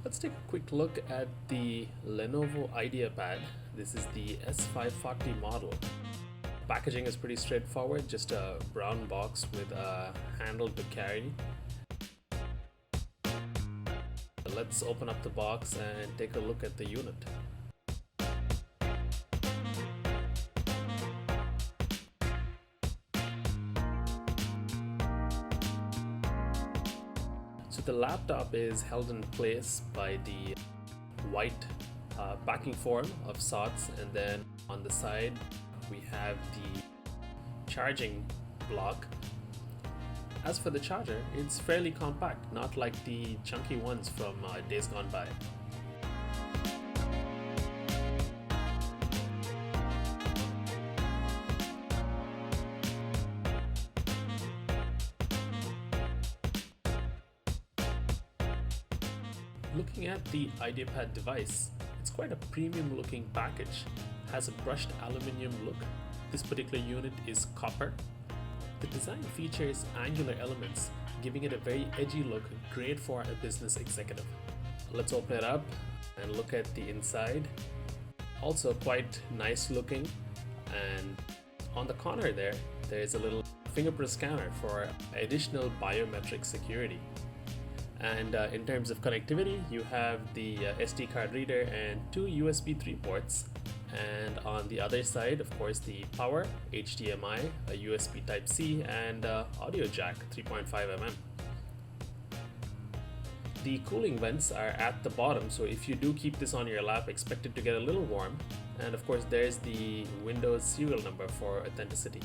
Let's take a quick look at the Lenovo IdeaPad. This is the S540 model. Packaging is pretty straightforward, just a brown box with a handle to carry. Let's open up the box and take a look at the unit. So the laptop is held in place by the white backing form of sorts, and then on the side we have the charging block. As for the charger, it's fairly compact, not like the chunky ones from days gone by. Looking at the IdeaPad device, it's quite a premium looking package. It has a brushed aluminium look. This particular unit is copper. The design features angular elements, giving it a very edgy look, great for a business executive. Let's open it up and look at the inside. Also quite nice looking, and on the corner there is a little fingerprint scanner for additional biometric security. And in terms of connectivity, you have the SD card reader and two USB 3 ports. And on the other side, of course, the power, HDMI, a USB Type-C, and audio jack 3.5mm. The cooling vents are at the bottom, so if you do keep this on your lap, expect it to get a little warm. And of course, there's the Windows serial number for authenticity.